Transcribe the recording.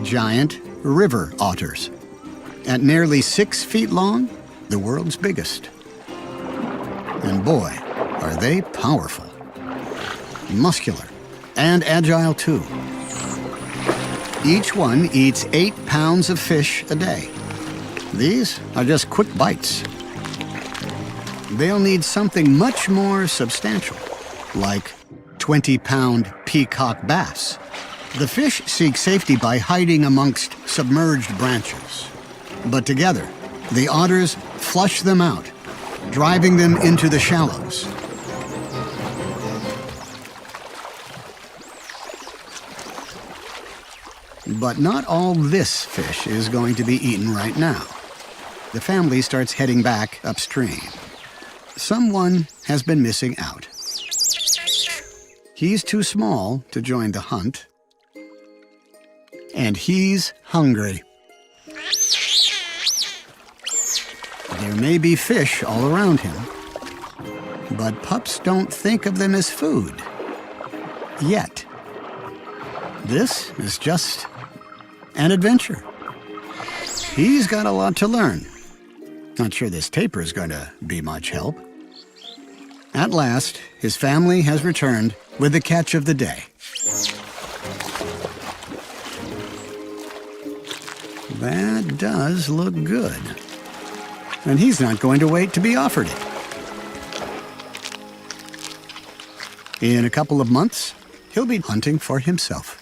giant river otters. At nearly 6 feet long, the world's biggest. And boy, are they powerful. Muscular and agile too. Each one eats 8 pounds of fish a day. These are just quick bites. They'll need something much more substantial, like 20-pound peacock bass. The fish seek safety by hiding amongst submerged branches. But together, the otters flush them out, driving them into the shallows. But not all this fish is going to be eaten right now. The family starts heading back upstream. Someone has been missing out. He's too small to join the hunt, and he's hungry. There may be fish all around him, but pups don't think of them as food. Yet. This is just an adventure. He's got a lot to learn. Not sure this taper is going to be much help. At last, his family has returned with the catch of the day. That does look good. And he's not going to wait to be offered it. In a couple of months, he'll be hunting for himself.